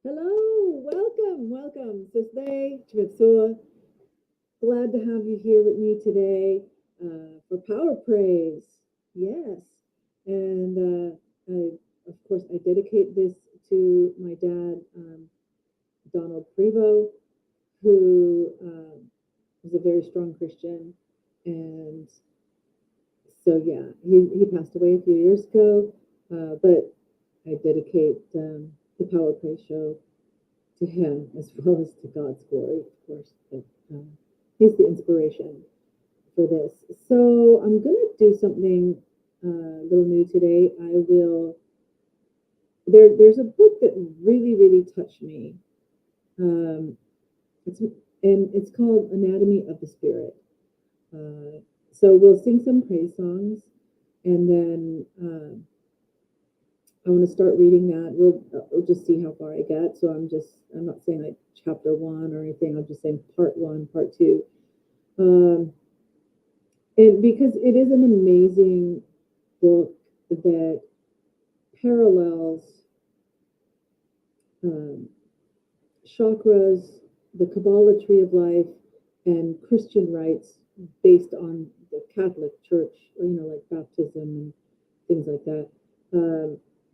Hello, welcome. Sisday, Chivitsua. Glad to have you here with me today for Power Praise. Yes. And of course, I dedicate this to my dad, Donald Prevost, who was a very strong Christian. And so, yeah, he passed away a few years ago, but I dedicate the Power Praise show to him as well as to God's glory, of course. But he's the inspiration for this. So I'm going to do something a little new today. There's a book that really touched me. It's called Anatomy of the Spirit. So we'll sing some praise songs, and then I want to start reading that. We'll just see how far I get. So I'm not saying like chapter 1 or anything. I'm just saying part 1, part 2. And because it is an amazing book that parallels chakras, the Kabbalah tree of life, and Christian rites based on the Catholic Church, like baptism and things like that.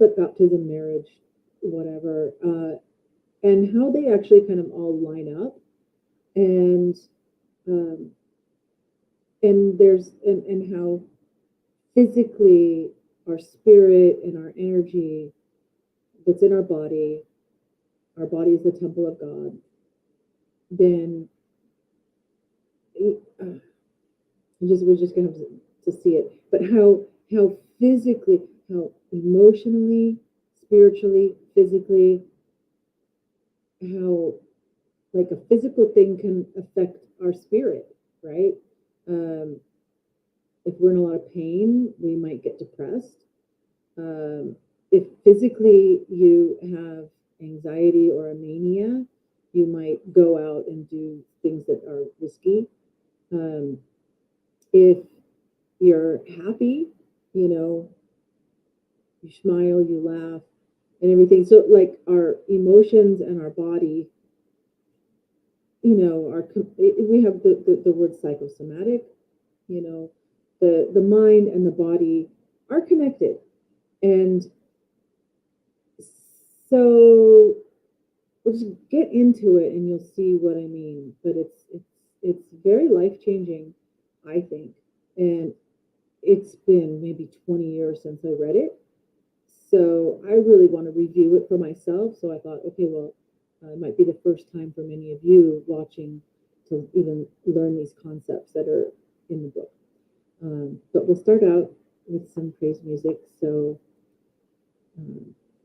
But baptism, marriage, whatever, and how they actually kind of all line up, and how physically our spirit and our energy that's in our body is the temple of God. Then we're just gonna have to see it, but how physically, how emotionally, spiritually, physically, how like a physical thing can affect our spirit, right? If we're in a lot of pain, we might get depressed. If physically you have anxiety or a mania, you might go out and do things that are risky. If you're happy, you smile, you laugh, and everything. So like our emotions and our body, we have the word psychosomatic, the mind and the body are connected. And so we'll just get into it and you'll see what I mean. But it's very life-changing, I think. And it's been maybe 20 years since I read it. So I really want to review it for myself. So I thought, okay, well, it might be the first time for many of you watching to even learn these concepts that are in the book. But we'll start out with some praise music. So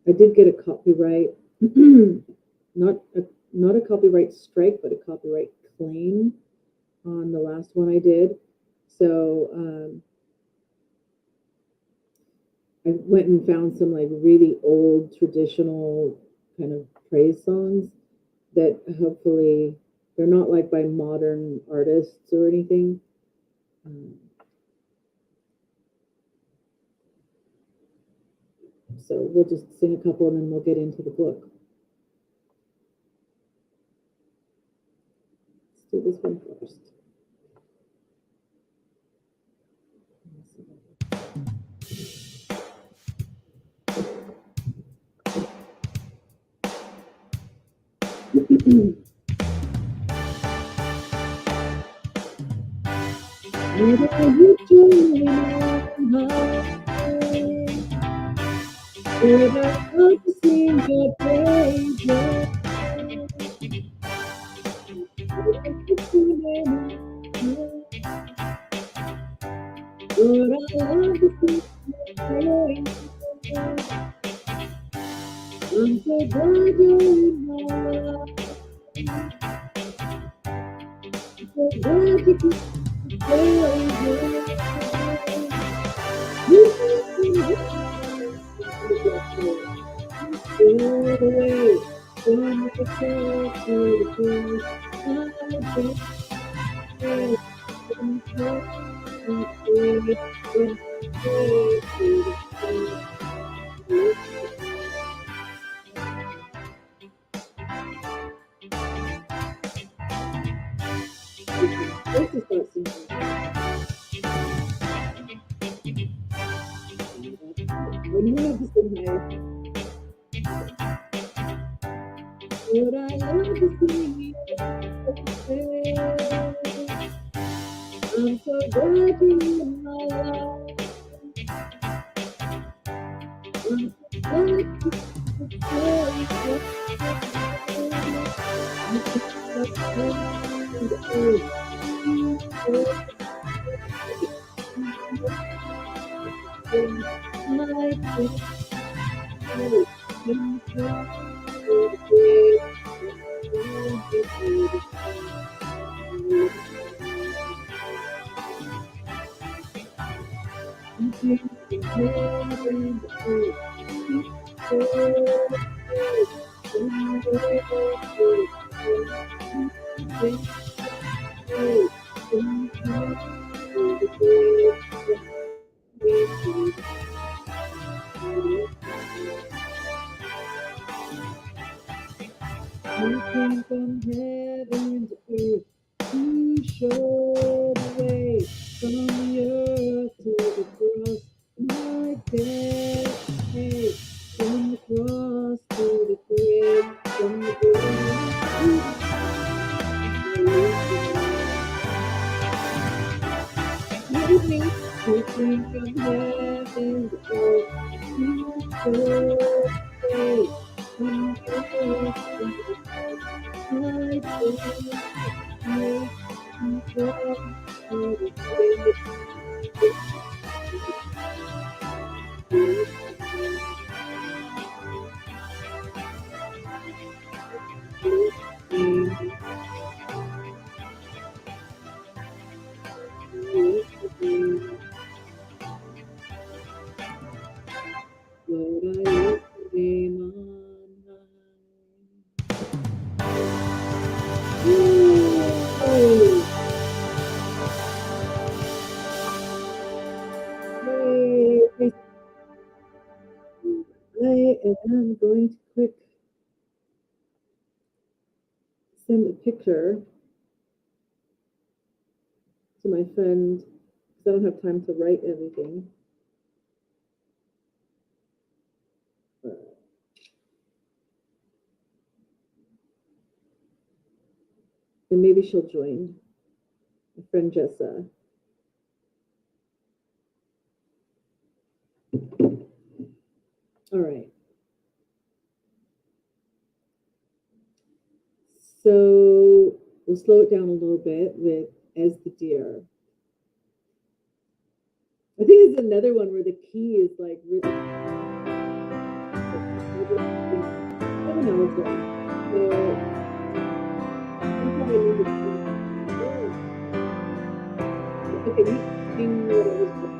I did get a copyright, not a copyright strike, but a copyright claim on the last one I did. So I went and found some like really old traditional kind of praise songs that hopefully they're not like by modern artists or anything. So we'll just sing a couple and then we'll get into the book. Let's do this one first. start singing. When you have to sing higher. Would I love to see you? I'm so glad you're in my life. I'm so glad You came from heaven to earth to show the way from the earth to the cross. My death paid from the cross to the grave, from the grave to the grave. You came from heaven to earth to show the way from the earth to the cross. My death I am going to quick send a picture to my friend because I don't have time to write everything. And maybe she'll join. My friend Jessa. All right. So we'll slow it down a little bit with As the Deer. I think it's another one where the key is like really. I don't know. So I'm probably need to okay, you sing what I was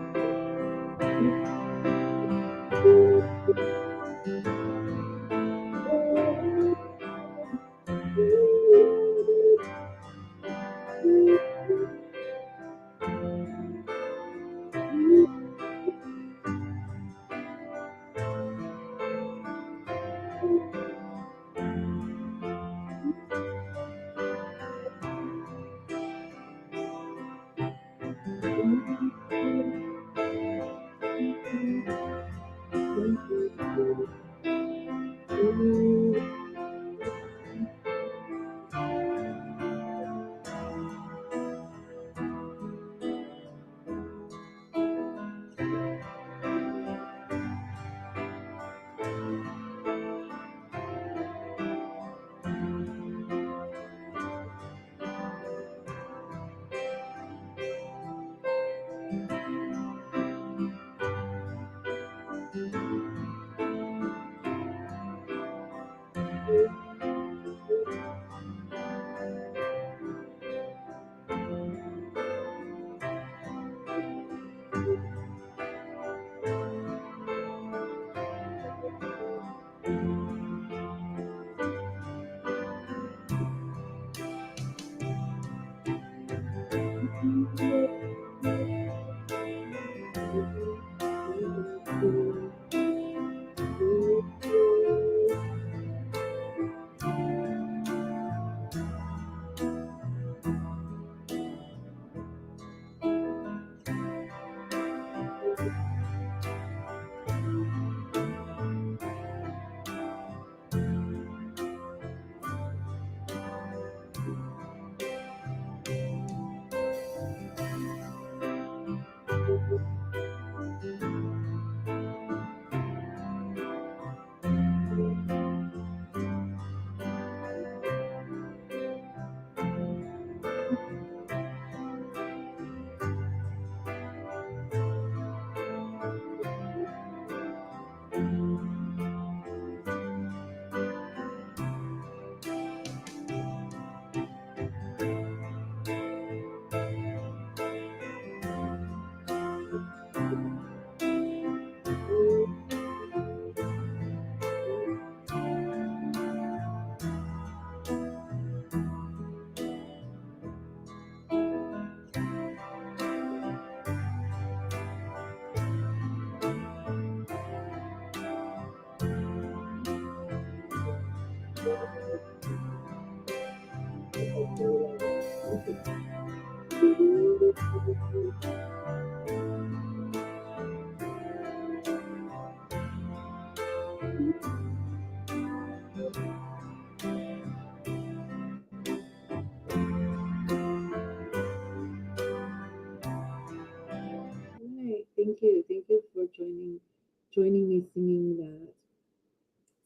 joining me singing that.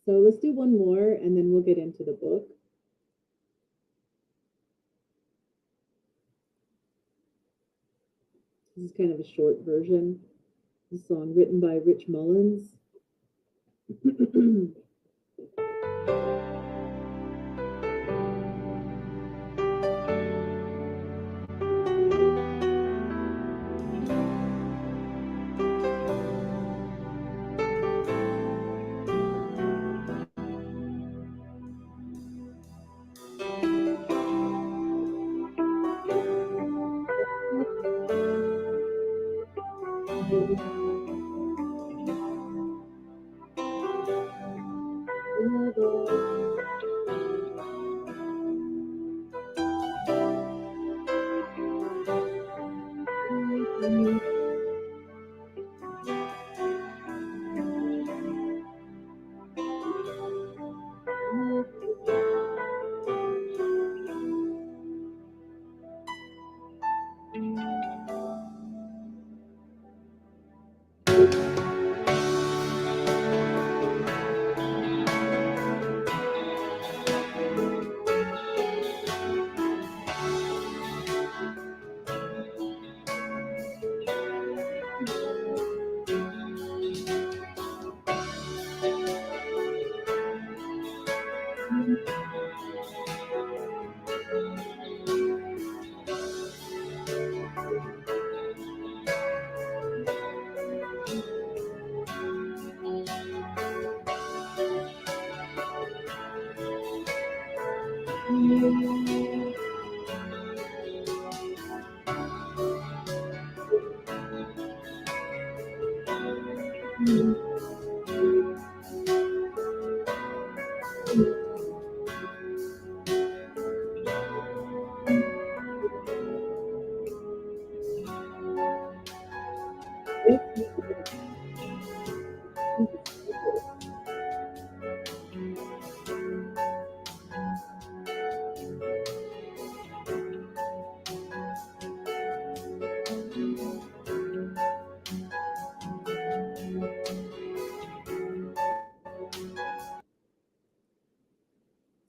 So let's do one more and then we'll get into the book. This is kind of a short version. A song written by Rich Mullins.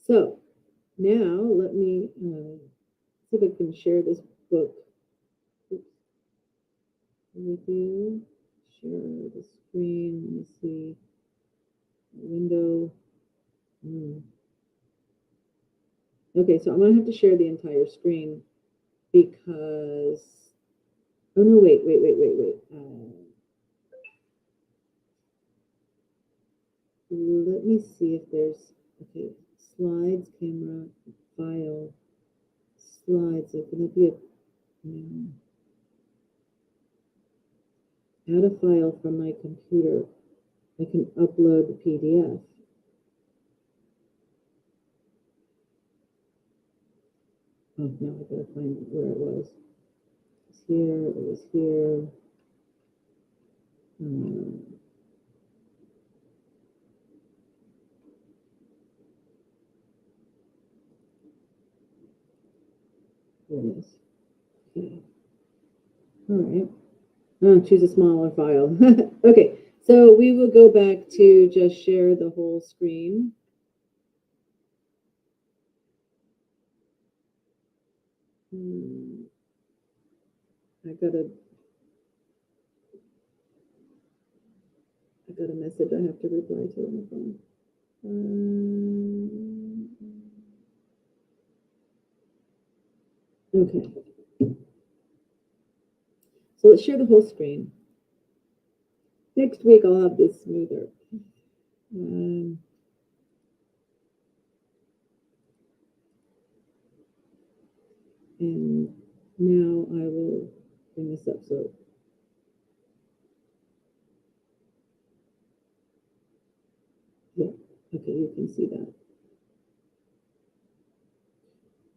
So now let me see if I can share this book with you. Share the screen. Let me see. Window. Okay, so I'm gonna have to share the entire screen because. Oh no! Wait. Let me see if there's okay. Slides, camera, file, slides. It's gonna be add a file from my computer. I can upload the PDF. Oh, now I gotta find where it was. It's here, it was here. Goodness. Okay. All right. Choose a smaller file. Okay, so we will go back to just share the whole screen. I got a message I have to reply to on the phone. Okay. So let's share the whole screen. Next week I'll have this smoother. And now I will bring this up. So yeah, okay, you can see that.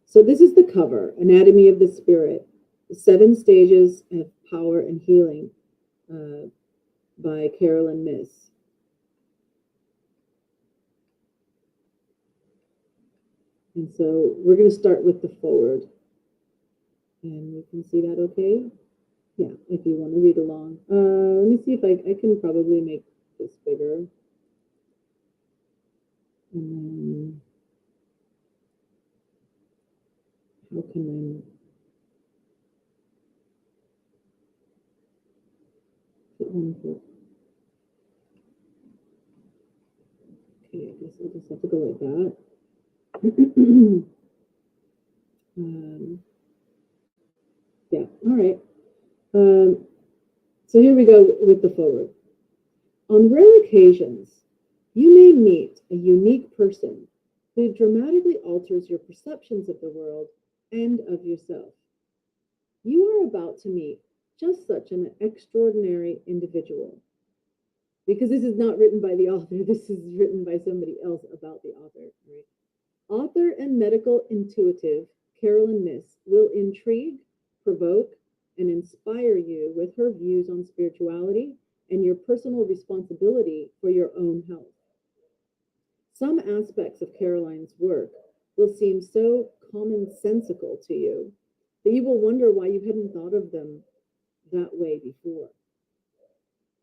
So this is the cover, Anatomy of the Spirit, the 7 Stages of Power and Healing by Caroline Myss. And so we're going to start with the forward. And you can see that okay? Yeah, if you want to read along. Let me see if I can probably make this bigger. And then how can I put one for? Okay, I guess I'll just have to go like that. Yeah, all right. So here we go with the forward. On rare occasions, you may meet a unique person who dramatically alters your perceptions of the world and of yourself. You are about to meet just such an extraordinary individual. Because this is not written by the author, this is written by somebody else about the author. Right? Author and medical intuitive Caroline Myss will intrigue, provoke, and inspire you with her views on spirituality and your personal responsibility for your own health. Some aspects of Caroline's work will seem so commonsensical to you that you will wonder why you hadn't thought of them that way before.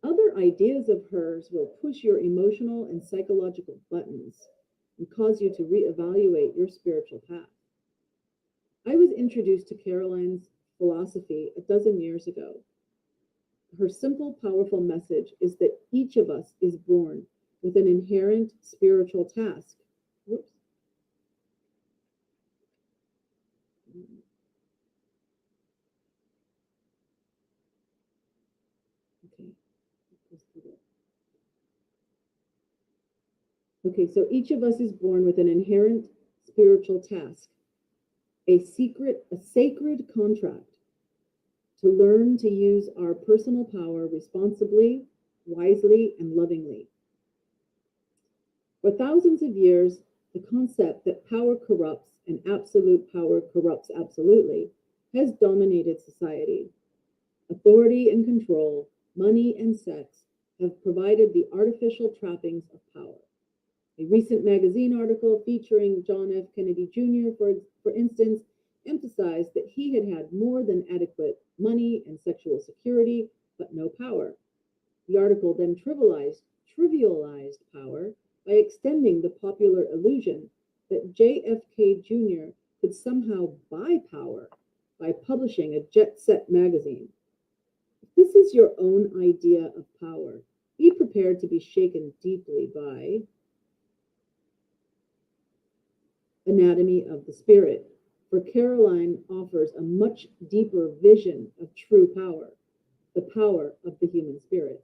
Other ideas of hers will push your emotional and psychological buttons and cause you to reevaluate your spiritual path. I was introduced to Caroline's philosophy a dozen years ago. Her simple, powerful message is that each of us is born with an inherent spiritual task. Whoops. Okay. Okay, so each of us is born with an inherent spiritual task, a sacred contract to learn to use our personal power responsibly, wisely, and lovingly. For thousands of years, the concept that power corrupts and absolute power corrupts absolutely has dominated society. Authority and control, money and sex have provided the artificial trappings of power. A recent magazine article featuring John F. Kennedy Jr., for instance, emphasized that he had had more than adequate money and sexual security, but no power. The article then trivialized power by extending the popular illusion that JFK Jr. could somehow buy power by publishing a jet set magazine. If this is your own idea of power, be prepared to be shaken deeply by Anatomy of the Spirit, for Caroline offers a much deeper vision of true power, the power of the human spirit.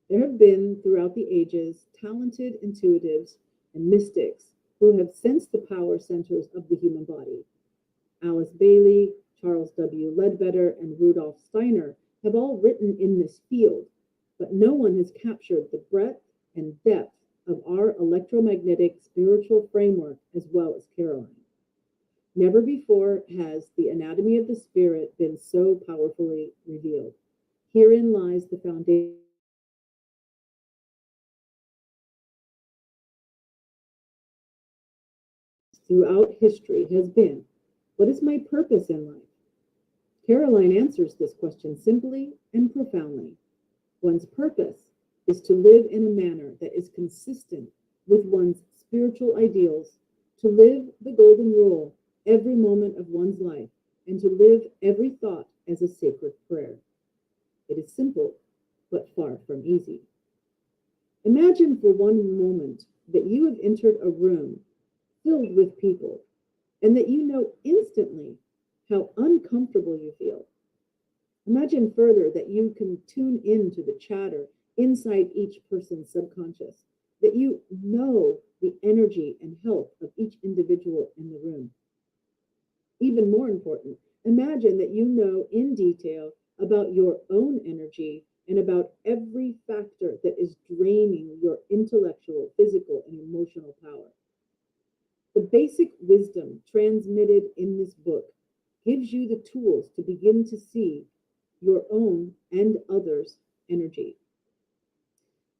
There have been, throughout the ages, talented intuitives and mystics who have sensed the power centers of the human body. Alice Bailey, Charles W. Ledbetter, and Rudolf Steiner have all written in this field, but no one has captured the breadth and depth of our electromagnetic spiritual framework as well as Caroline. Never before has the anatomy of the spirit been so powerfully revealed. Herein lies the foundation throughout history has been, what is my purpose in life? Caroline answers this question simply and profoundly. One's purpose is to live in a manner that is consistent with one's spiritual ideals, to live the golden rule every moment of one's life, and to live every thought as a sacred prayer. It is simple, but far from easy. Imagine for one moment that you have entered a room filled with people and that you know instantly how uncomfortable you feel. Imagine further that you can tune into the chatter inside each person's subconscious, that you know the energy and health of each individual in the room. Even more important, imagine that you know in detail about your own energy and about every factor that is draining your intellectual, physical, and emotional power. The basic wisdom transmitted in this book gives you the tools to begin to see your own and others' energy.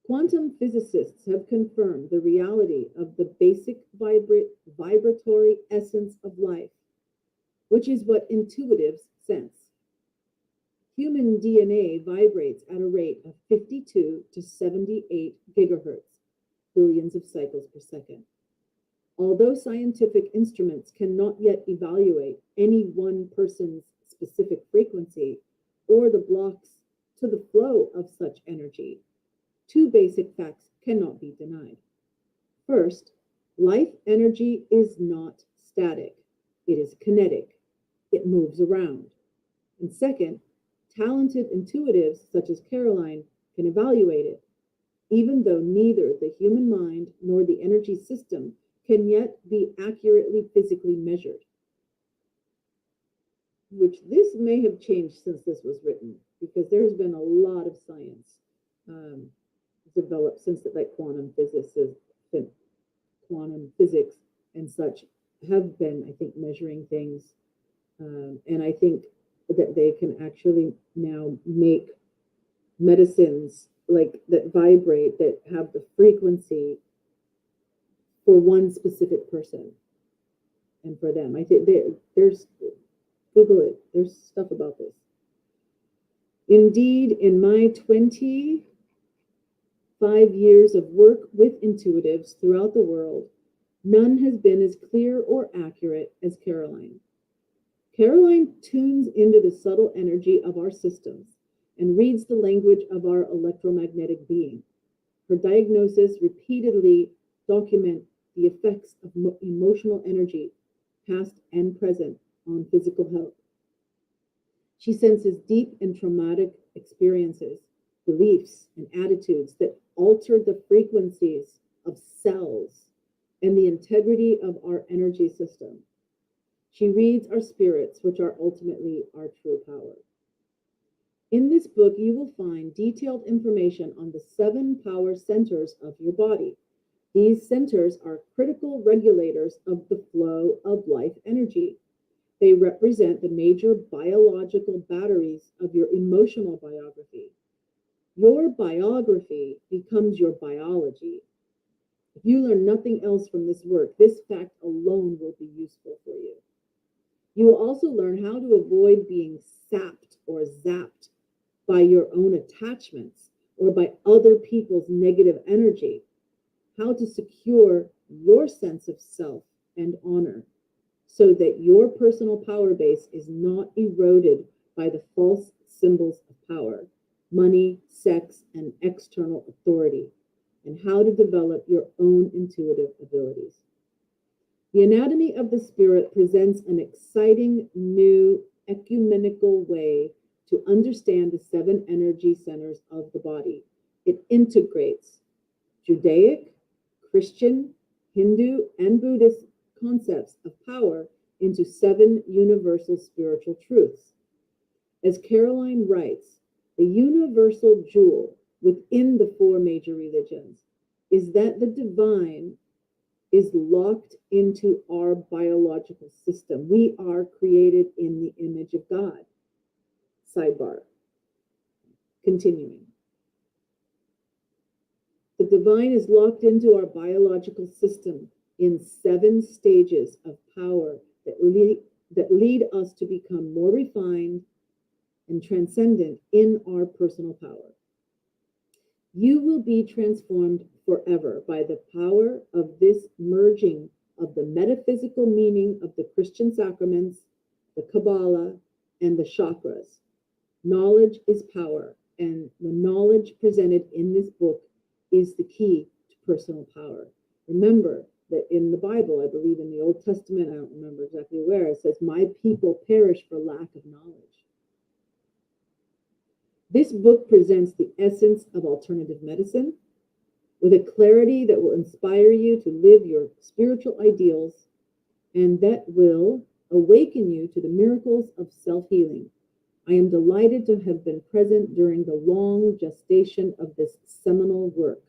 Quantum physicists have confirmed the reality of the basic vibratory essence of life, which is what intuitives sense. Human DNA vibrates at a rate of 52 to 78 gigahertz, billions of cycles per second. Although scientific instruments cannot yet evaluate any one person's specific frequency or the blocks to the flow of such energy, two basic facts cannot be denied. First, life energy is not static. It is kinetic. It moves around. And second, talented intuitives such as Caroline can evaluate it, even though neither the human mind nor the energy system can yet be accurately physically measured. Which this may have changed since this was written, because there's been a lot of science developed since that, like quantum physics and such have been, I think, measuring things. And I think that they can actually now make medicines like that vibrate, that have the frequency for one specific person and for them. I think there's, Google it, there's stuff about this. Indeed, in my 25 years of work with intuitives throughout the world, none has been as clear or accurate as Caroline. Caroline tunes into the subtle energy of our systems and reads the language of our electromagnetic being. Her diagnosis repeatedly document the effects of emotional energy, past and present, on physical health. She senses deep and traumatic experiences, beliefs, and attitudes that alter the frequencies of cells and the integrity of our energy system. She reads our spirits, which are ultimately our true power. In this book, you will find detailed information on the 7 power centers of your body. These centers are critical regulators of the flow of life energy. They represent the major biological batteries of your emotional biography. Your biography becomes your biology. If you learn nothing else from this work, this fact alone will be useful for you. You will also learn how to avoid being sapped or zapped by your own attachments or by other people's negative energy, how to secure your sense of self and honor so that your personal power base is not eroded by the false symbols of power, money, sex, and external authority, and how to develop your own intuitive abilities. The Anatomy of the Spirit presents an exciting new ecumenical way to understand the 7 energy centers of the body. It integrates Judaic, Christian, Hindu, and Buddhist concepts of power into 7 universal spiritual truths. As Caroline writes, the universal jewel within the 4 major religions is that the divine is locked into our biological system. We are created in the image of God. Sidebar. Continuing. The divine is locked into our biological system in 7 stages of power that lead us to become more refined and transcendent in our personal power. You will be transformed forever by the power of this merging of the metaphysical meaning of the Christian sacraments, the Kabbalah, and the chakras. Knowledge is power, and the knowledge presented in this book is the key to personal power. Remember that in the Bible, I believe in the Old Testament, I don't remember exactly where, it says, "My people perish for lack of knowledge." This book presents the essence of alternative medicine with a clarity that will inspire you to live your spiritual ideals and that will awaken you to the miracles of self-healing. I am delighted to have been present during the long gestation of this seminal work.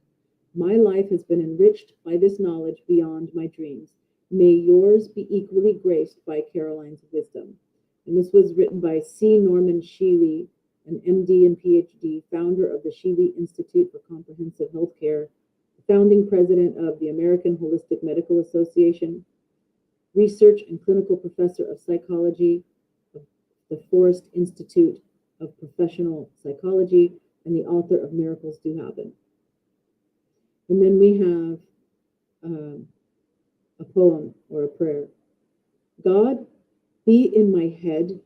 My life has been enriched by this knowledge beyond my dreams. May yours be equally graced by Caroline's wisdom. And this was written by C. Norman Sheely, an MD and PhD, founder of the Sheely Institute for Comprehensive Healthcare, founding president of the American Holistic Medical Association, research and clinical professor of psychology of the Forrest Institute of professional psychology and the author of Miracles Do Happen. And then we have a poem or a prayer. God, be in my head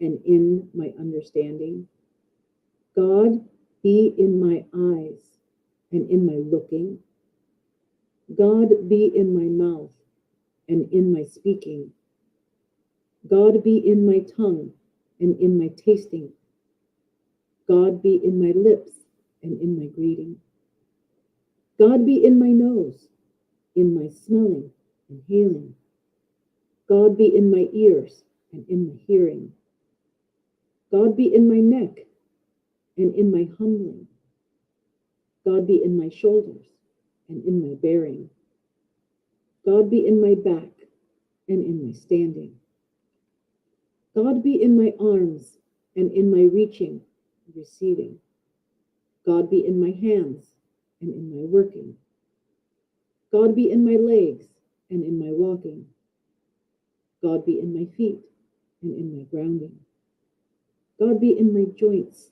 and in my understanding. God, be in my eyes and in my looking. God, be in my mouth and in my speaking. God, be in my tongue and in my tasting. God, be in my lips and in my greeting. God, be in my nose, in my smelling and hailing. God, be in my ears and in my hearing. God, be in my neck and in my humbling. God, be in my shoulders and in my bearing. God, be in my back and in my standing. God, be in my arms and in my reaching, receiving. God, be in my hands and in my working. God, be in my legs and in my walking. God, be in my feet and in my grounding. God, be in my joints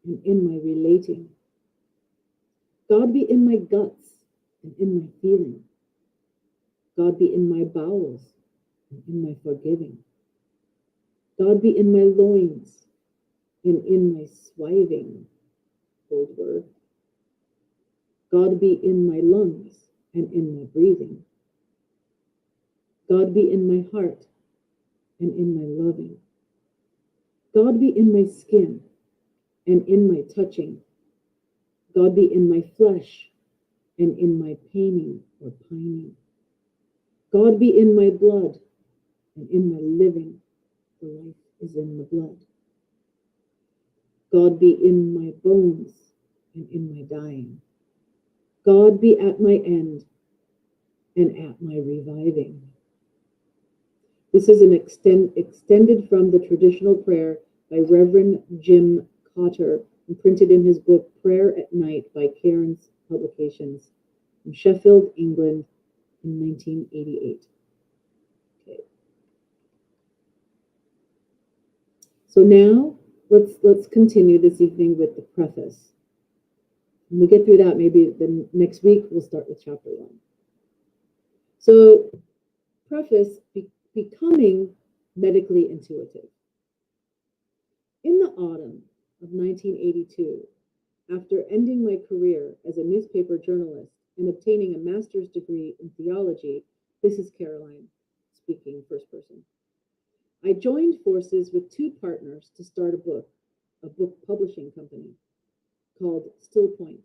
and in my relating. God, be in my guts and in my feeling. God, be in my bowels and in my forgiving. God, be in my loins and in my swiving, old word. God, be in my lungs and in my breathing. God, be in my heart and in my loving. God, be in my skin and in my touching. God, be in my flesh and in my paining or pining. God, be in my blood and in my living. The life is in the blood. God, be in my bones and in my dying. God, be at my end and at my reviving. This is an extended from the traditional prayer by Reverend Jim Cotter and printed in his book Prayer at Night by Cairns Publications in Sheffield, England in 1988. Okay. So now let's continue this evening with the preface. When we get through that, maybe the next week we'll start with chapter 1. So, preface, becoming medically intuitive. In the autumn of 1982, after ending my career as a newspaper journalist and obtaining a master's degree in theology, this is Caroline speaking first person. I joined forces with 2 partners to start a book publishing company called Still Point.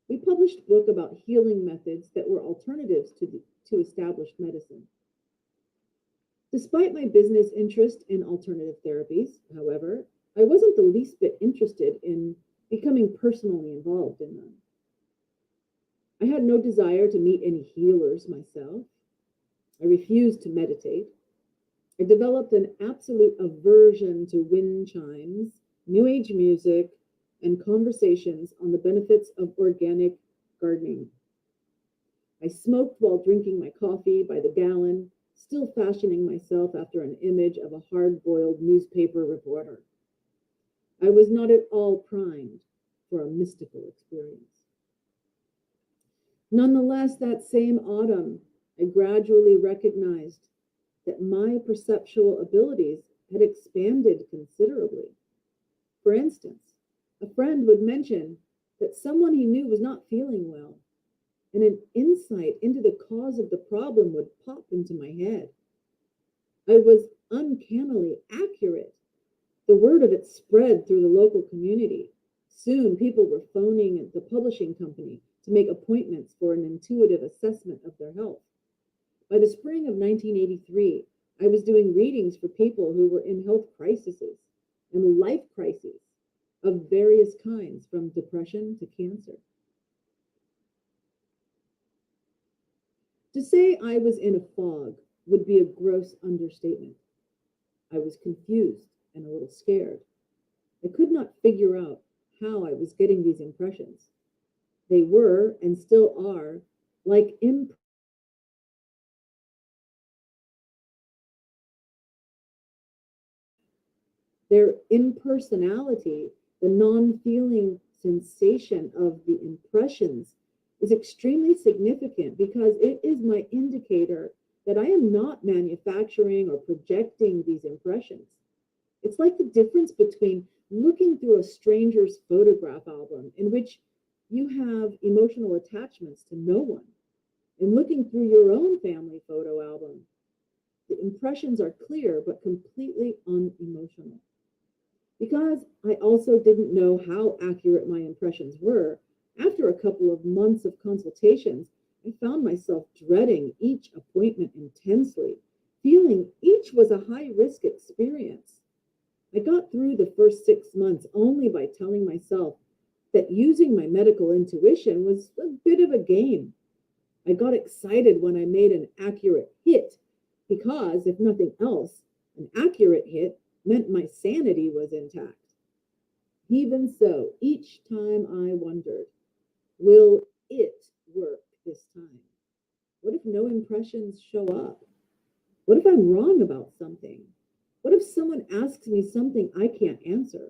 We published a book about healing methods that were alternatives to established medicine. Despite my business interest in alternative therapies, however, I wasn't the least bit interested in becoming personally involved in them. I had no desire to meet any healers myself. I refused to meditate. I developed an absolute aversion to wind chimes, New Age music, and conversations on the benefits of organic gardening. I smoked while drinking my coffee by the gallon, still fashioning myself after an image of a hard-boiled newspaper reporter. I was not at all primed for a mystical experience. Nonetheless, that same autumn, I gradually recognized that my perceptual abilities had expanded considerably. For instance, a friend would mention that someone he knew was not feeling well, and an insight into the cause of the problem would pop into my head. I was uncannily accurate. The word of it spread through the local community. Soon, people were phoning at the publishing company to make appointments for an intuitive assessment of their health. By the spring of 1983, I was doing readings for people who were in health crises and life crises of various kinds, from depression to cancer. To say I was in a fog would be a gross understatement. I was confused and a little scared. I could not figure out how I was getting these impressions. They were, and still are, like Their impersonality, the non-feeling sensation of the impressions, is extremely significant because it is my indicator that I am not manufacturing or projecting these impressions. It's like the difference between looking through a stranger's photograph album in which you have emotional attachments to no one, and looking through your own family photo album. The impressions are clear but completely unemotional. Because I also didn't know how accurate my impressions were, after a couple of months of consultations, I found myself dreading each appointment intensely, feeling each was a high-risk experience. I got through the first 6 months only by telling myself that using my medical intuition was a bit of a game. I got excited when I made an accurate hit because, if nothing else, an accurate hit meant my sanity was intact. Even so, each time I wondered, will it work this time? What if no impressions show up? What if I'm wrong about something? What if someone asks me something I can't answer?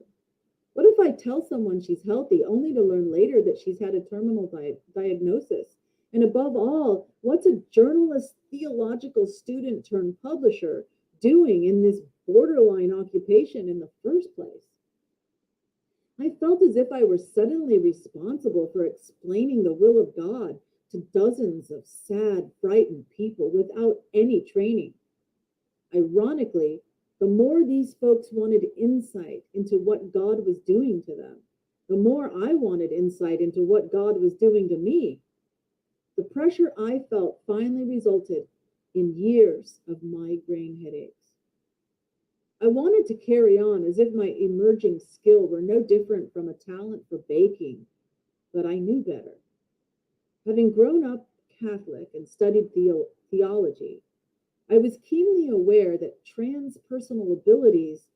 What if I tell someone she's healthy only to learn later that she's had a terminal diagnosis? And above all, what's a journalist, theological student turned publisher doing in this borderline occupation in the first place? I felt as if I were suddenly responsible for explaining the will of God to dozens of sad, frightened people without any training. Ironically, the more these folks wanted insight into what God was doing to them, the more I wanted insight into what God was doing to me. The pressure I felt finally resulted in years of migraine headaches. I wanted to carry on as if my emerging skill were no different from a talent for baking, but I knew better. Having grown up Catholic and studied theology, I was keenly aware that transpersonal abilities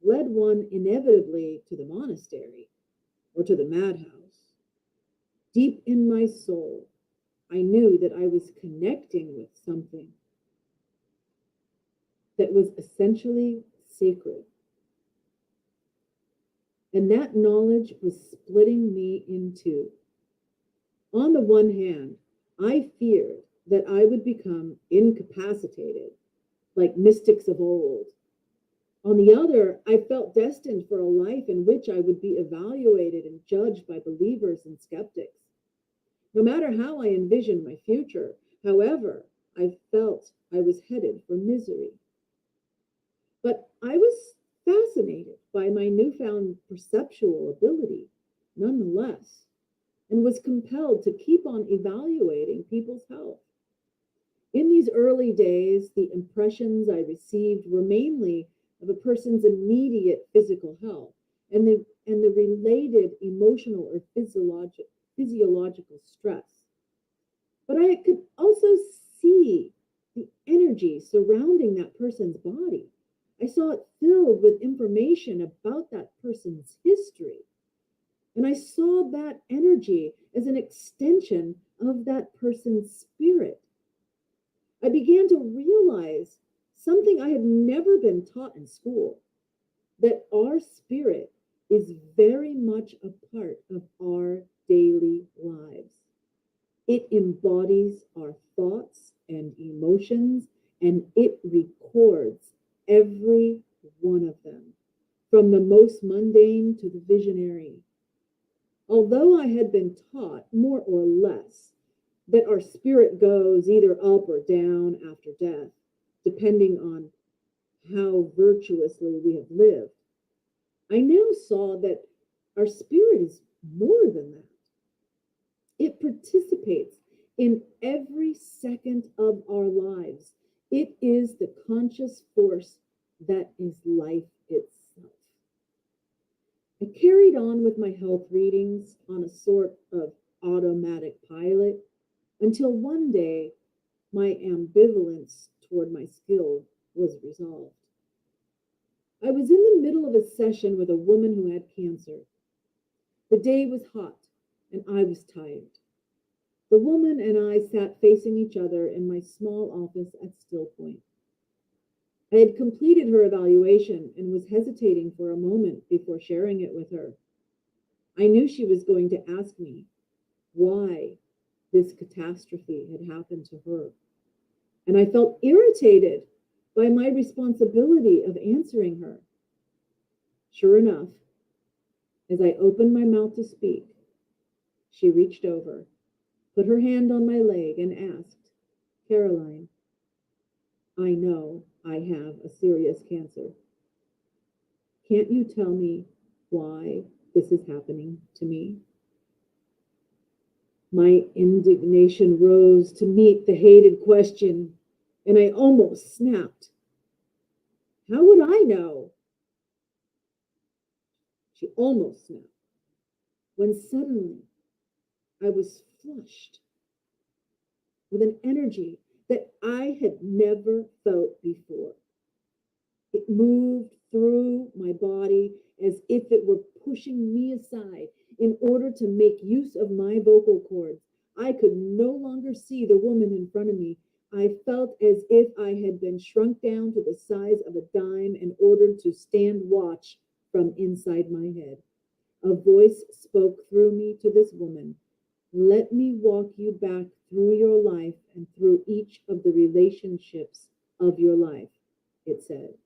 led one inevitably to the monastery or to the madhouse. Deep in my soul, I knew that I was connecting with something that was essentially sacred. And that knowledge was splitting me in two. On the one hand, I feared that I would become incapacitated, like mystics of old. On the other, I felt destined for a life in which I would be evaluated and judged by believers and skeptics. No matter how I envisioned my future, however, I felt I was headed for misery. But I was fascinated by my newfound perceptual ability, nonetheless, and was compelled to keep on evaluating people's health. In these early days, the impressions I received were mainly of a person's immediate physical health and the related emotional or physiological stress. But I could also see the energy surrounding that person's body. I saw it filled with information about that person's history. And I saw that energy as an extension of that person's spirit. I began to realize something I had never been taught in school, that our spirit is very much a part of our daily lives. It embodies our thoughts and emotions, and it records every one of them, from the most mundane to the visionary. Although I had been taught, more or less, that our spirit goes either up or down after death, depending on how virtuously we have lived, I now saw that our spirit is more than that. It participates in every second of our lives. It is the conscious force that is life itself. I carried on with my health readings on a sort of automatic pilot until one day my ambivalence toward my skill was resolved. I was in the middle of a session with a woman who had cancer. The day was hot and I was tired. The woman and I sat facing each other in my small office at Still Point. I had completed her evaluation and was hesitating for a moment before sharing it with her. I knew she was going to ask me why this catastrophe had happened to her, and I felt irritated by my responsibility of answering her. Sure enough, as I opened my mouth to speak, she reached over, put her hand on my leg, and asked, "Caroline, I know I have a serious cancer. Can't you tell me why this is happening to me?" My indignation rose to meet the hated question, and I almost snapped. "How would I know?" She almost snapped, when suddenly I was flushed with an energy that I had never felt before. It moved through my body as if it were pushing me aside in order to make use of my vocal cords. I could no longer see the woman in front of me. I felt as if I had been shrunk down to the size of a dime and ordered to stand watch from inside my head. A voice spoke through me to this woman. "Let me walk you back through your life and through each of the relationships of your life," it said.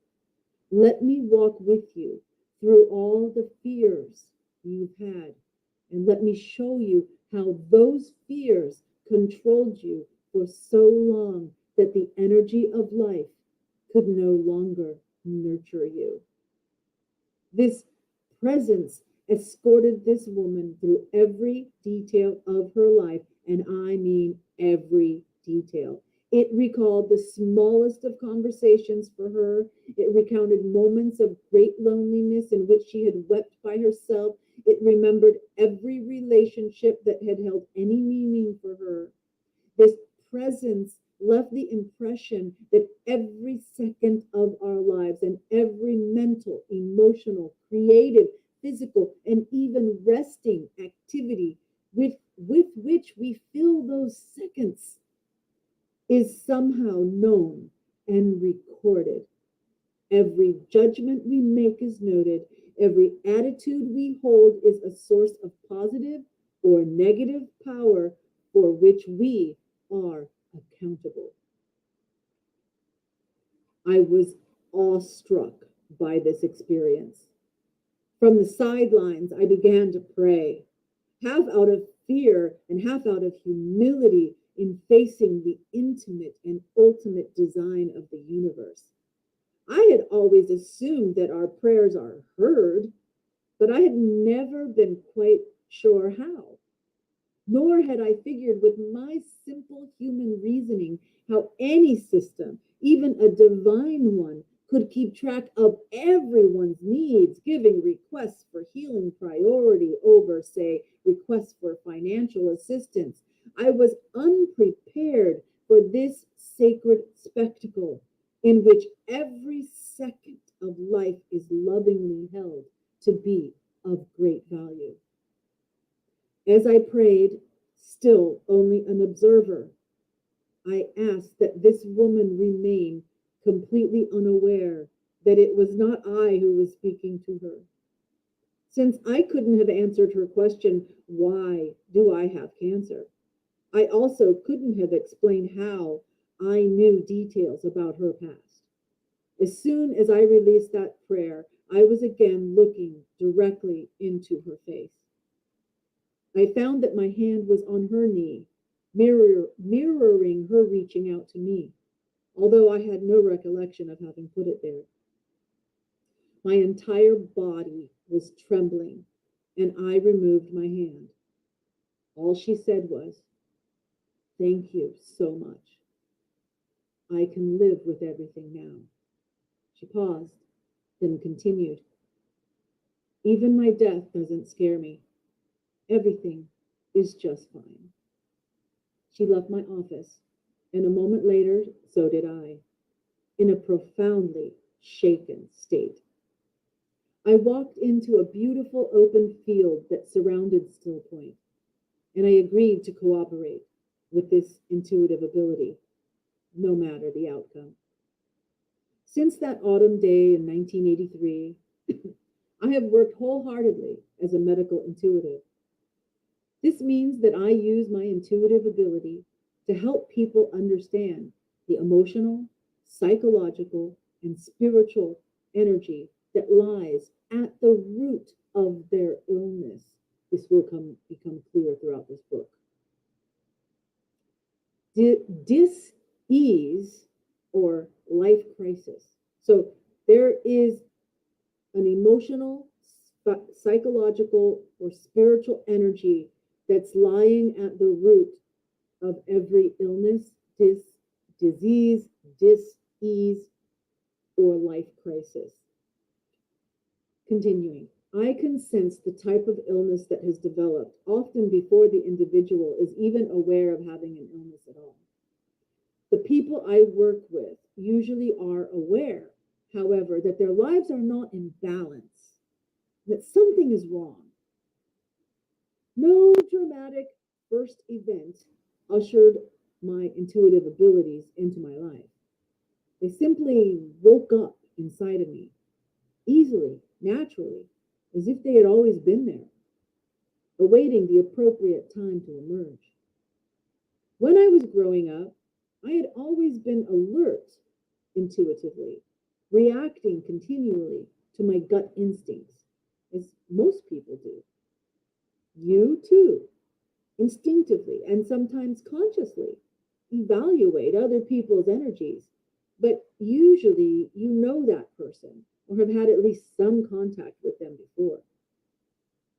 "Let me walk with you through all the fears you've had, and let me show you how those fears controlled you for so long that the energy of life could no longer nurture you." This presence escorted this woman through every detail of her life, and I mean every detail. It recalled the smallest of conversations for her. It recounted moments of great loneliness in which she had wept by herself. It remembered every relationship that had held any meaning for her. This presence left the impression that every second of our lives and every mental, emotional, creative, physical, and even resting activity with which we fill those seconds is somehow known and recorded. Every judgment we make is noted. Every attitude we hold is a source of positive or negative power for which we are accountable. I was awestruck by this experience. From the sidelines, I began to pray, half out of fear and half out of humility in facing the intimate and ultimate design of the universe. I had always assumed that our prayers are heard, but I had never been quite sure how. Nor had I figured with my simple human reasoning how any system, even a divine one, could keep track of everyone's needs, giving requests for healing priority over, say, requests for financial assistance. I was unprepared for this sacred spectacle in which every second of life is lovingly held to be of great value. As I prayed, still only an observer, I asked that this woman remain completely unaware that it was not I who was speaking to her. Since I couldn't have answered her question, "Why do I have cancer?" I also couldn't have explained how I knew details about her past. As soon as I released that prayer, I was again looking directly into her face. I found that my hand was on her knee, mirroring her reaching out to me, although I had no recollection of having put it there. My entire body was trembling, and I removed my hand. All she said was, "Thank you so much. I can live with everything now." She paused, then continued, "Even my death doesn't scare me. Everything is just fine." She left my office, and a moment later, so did I, in a profoundly shaken state. I walked into a beautiful open field that surrounded Still Point, and I agreed to cooperate with this intuitive ability, no matter the outcome. Since that autumn day in 1983, I have worked wholeheartedly as a medical intuitive. This means that I use my intuitive ability to help people understand the emotional, psychological, and spiritual energy that lies at the root of their illness. This will become clear throughout this book. Dis-ease or life crisis. So there is an emotional, psychological, or spiritual energy that's lying at the root of every illness, disease, dis-ease, or life crisis. Continuing, I can sense the type of illness that has developed, often before the individual is even aware of having an illness at all. The people I work with usually are aware, however, that their lives are not in balance, that something is wrong. No dramatic first event ushered my intuitive abilities into my life. They simply woke up inside of me, easily, naturally, as if they had always been there, awaiting the appropriate time to emerge. When I was growing up, I had always been alert intuitively, reacting continually to my gut instincts, as most people do. You too, instinctively and sometimes consciously, evaluate other people's energies, but usually you know that person or have had at least some contact with them before.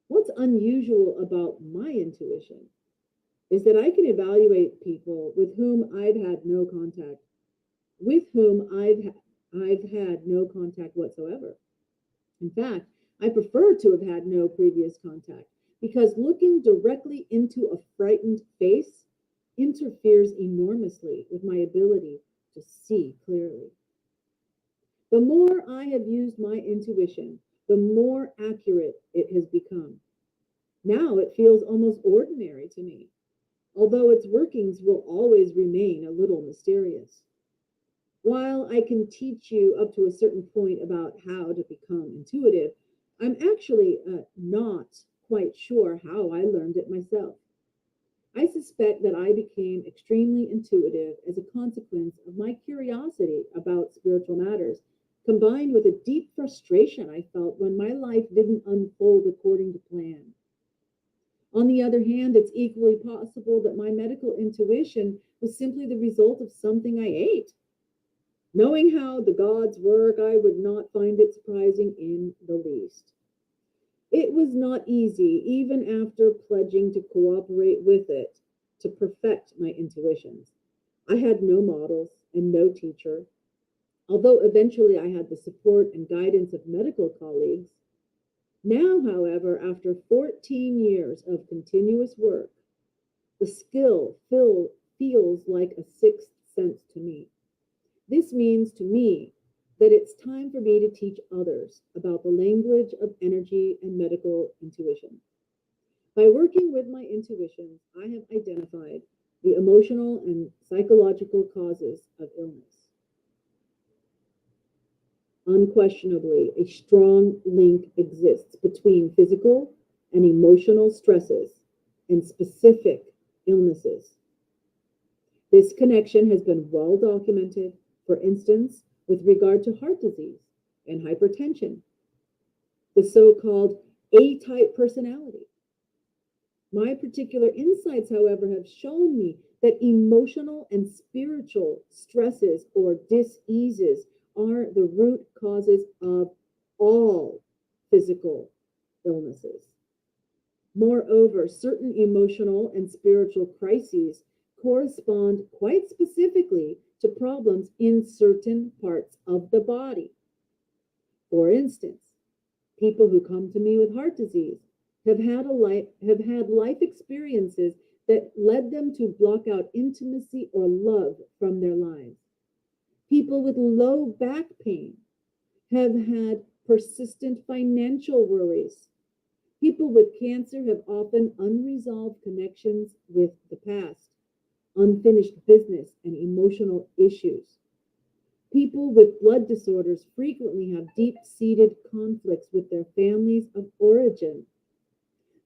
What's unusual about my intuition is that I can evaluate people with whom I've had no contact, with whom I've had no contact whatsoever. In fact, I prefer to have had no previous contact because looking directly into a frightened face interferes enormously with my ability to see clearly. The more I have used my intuition, the more accurate it has become. Now it feels almost ordinary to me, although its workings will always remain a little mysterious. While I can teach you up to a certain point about how to become intuitive, I'm actually not quite sure how I learned it myself. I suspect that I became extremely intuitive as a consequence of my curiosity about spiritual matters, combined with a deep frustration I felt when my life didn't unfold according to plan. On the other hand, it's equally possible that my medical intuition was simply the result of something I ate. Knowing how the gods work, I would not find it surprising in the least. It was not easy, even after pledging to cooperate with it, to perfect my intuitions. I had no models and no teacher. Although eventually I had the support and guidance of medical colleagues. Now, however, after 14 years of continuous work, the skill feels like a sixth sense to me. This means to me that it's time for me to teach others about the language of energy and medical intuition. By working with my intuitions, I have identified the emotional and psychological causes of illness. Unquestionably, a strong link exists between physical and emotional stresses and specific illnesses. This connection has been well documented, for instance, with regard to heart disease and hypertension, the so-called A-type personality. My particular insights, however, have shown me that emotional and spiritual stresses or dis-eases are the root causes of all physical illnesses. Moreover, certain emotional and spiritual crises correspond quite specifically to problems in certain parts of the body. For instance, people who come to me with heart disease have had life experiences that led them to block out intimacy or love from their lives. People with low back pain have had persistent financial worries. People with cancer have often unresolved connections with the past, unfinished business, and emotional issues. People with blood disorders frequently have deep-seated conflicts with their families of origin.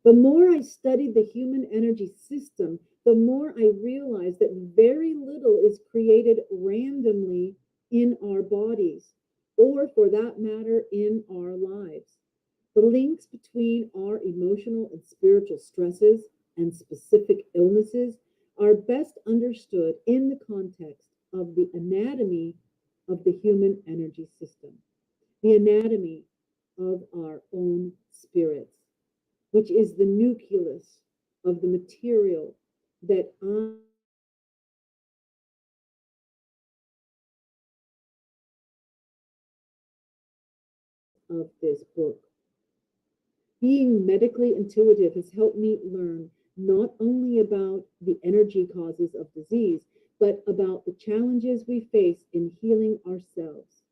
The more I studied the human energy system, the more I realized that very little is created randomly in our bodies, or for that matter, in our lives. The links between our emotional and spiritual stresses and specific illnesses are best understood in the context of the anatomy of the human energy system, the anatomy of our own spirits, which is the nucleus of the material that of this book. Being medically intuitive has helped me learn not only about the energy causes of disease, but about the challenges we face in healing ourselves.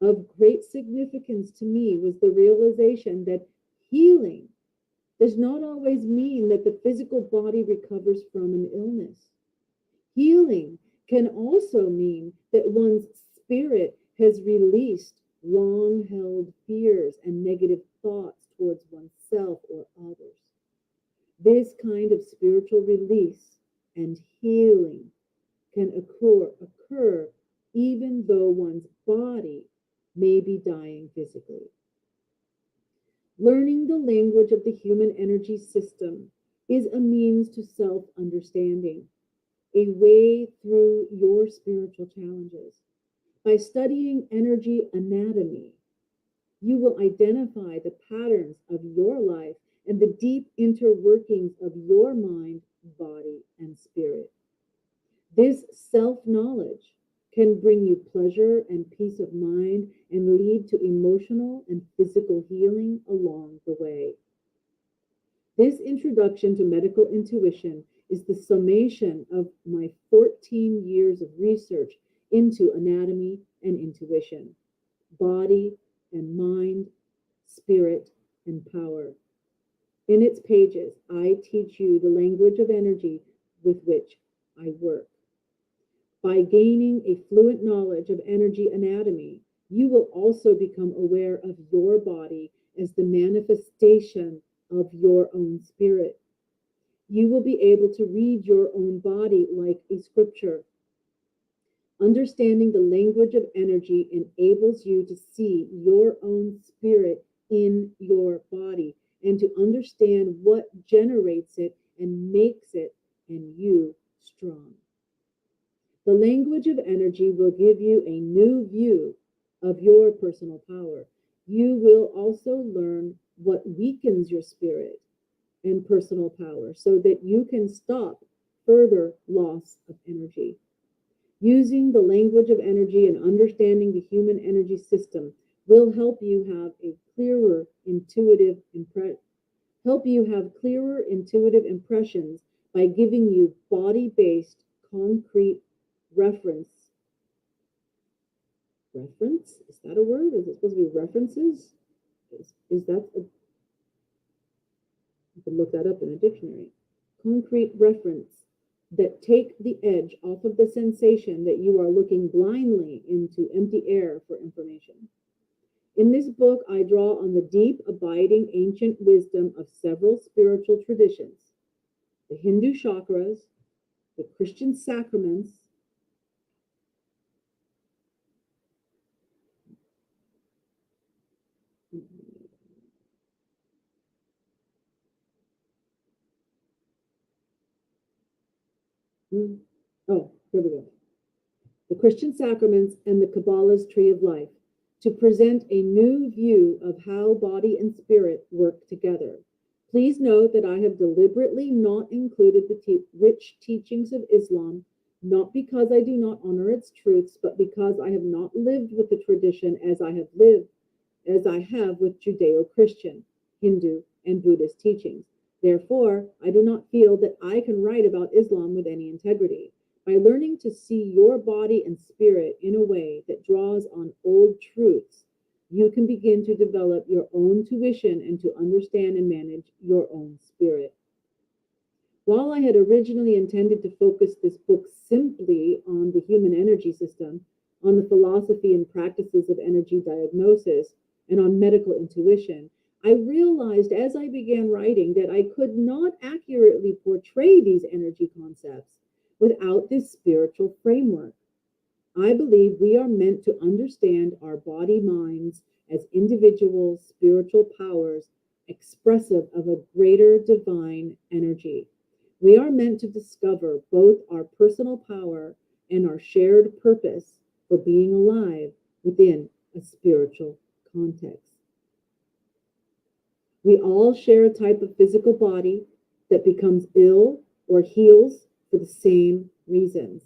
Of great significance to me was the realization that healing does not always mean that the physical body recovers from an illness. Healing can also mean that one's spirit has released long held fears and negative thoughts towards oneself or others. This kind of spiritual release and healing can occur even though one's body may be dying physically. Learning the language of the human energy system is a means to self-understanding, a way through your spiritual challenges. By studying energy anatomy, you will identify the patterns of your life and the deep interworkings of your mind, body, and spirit. This self-knowledge can bring you pleasure and peace of mind and lead to emotional and physical healing along the way. This introduction to medical intuition is the summation of my 14 years of research into anatomy and intuition, body and mind, spirit and power. In its pages, I teach you the language of energy with which I work. By gaining a fluent knowledge of energy anatomy, you will also become aware of your body as the manifestation of your own spirit. You will be able to read your own body like a scripture. Understanding the language of energy enables you to see your own spirit in your body and to understand what generates it and makes it and you strong. The language of energy will give you a new view of your personal power. You will also learn what weakens your spirit and personal power so that you can stop further loss of energy. Using the language of energy and understanding the human energy system will help you have clearer intuitive impressions by giving you body-based concrete reference. Reference? Is that a word? Is it supposed to be references? Is that a, you can look that up in a dictionary. Concrete reference that take the edge off of the sensation that you are looking blindly into empty air for information. In this book, I draw on the deep, abiding ancient wisdom of several spiritual traditions, the Hindu chakras, the Christian sacraments, oh, here we go. The Christian sacraments and the Kabbalah's tree of life to present a new view of how body and spirit work together. Please note that I have deliberately not included the rich teachings of Islam, not because I do not honor its truths, but because I have not lived with the tradition as I have with Judeo-Christian, Hindu, and Buddhist teachings. Therefore, I do not feel that I can write about Islam with any integrity. By learning to see your body and spirit in a way that draws on old truths, you can begin to develop your own tuition and to understand and manage your own spirit. While I had originally intended to focus this book simply on the human energy system, on the philosophy and practices of energy diagnosis and on medical intuition, I realized as I began writing that I could not accurately portray these energy concepts without this spiritual framework. I believe we are meant to understand our body minds as individual spiritual powers expressive of a greater divine energy. We are meant to discover both our personal power and our shared purpose for being alive within a spiritual context. We all share a type of physical body that becomes ill or heals for the same reasons.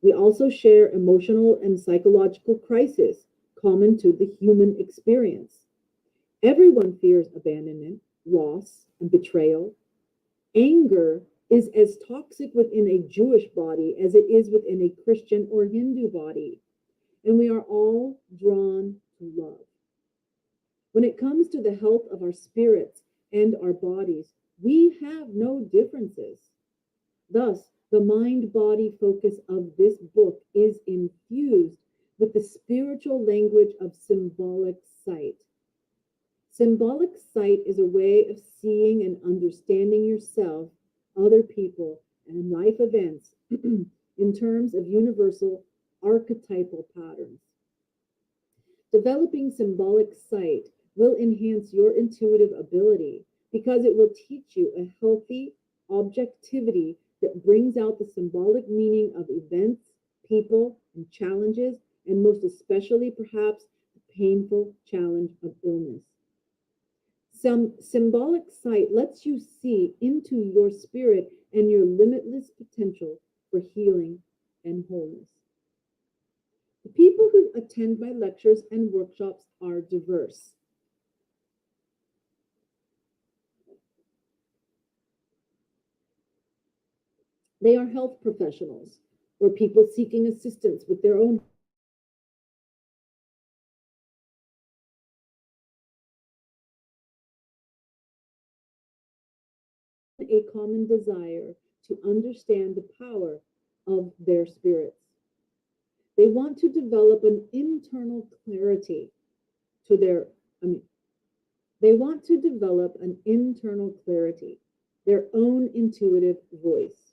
We also share emotional and psychological crises common to the human experience. Everyone fears abandonment, loss, and betrayal. Anger is as toxic within a Jewish body as it is within a Christian or Hindu body, and we are all drawn to love. When it comes to the health of our spirits and our bodies, we have no differences. Thus, the mind-body focus of this book is infused with the spiritual language of symbolic sight. Symbolic sight is a way of seeing and understanding yourself, other people, and life events in terms of universal archetypal patterns. Developing symbolic sight will enhance your intuitive ability because it will teach you a healthy objectivity that brings out the symbolic meaning of events, people, and challenges, and most especially, perhaps, the painful challenge of illness. Some symbolic sight lets you see into your spirit and your limitless potential for healing and wholeness. The people who attend my lectures and workshops are diverse. They are health professionals or people seeking assistance with their own a common desire to understand the power of their spirits. They want to develop an internal clarity to their, they want to develop an internal clarity, their own intuitive voice.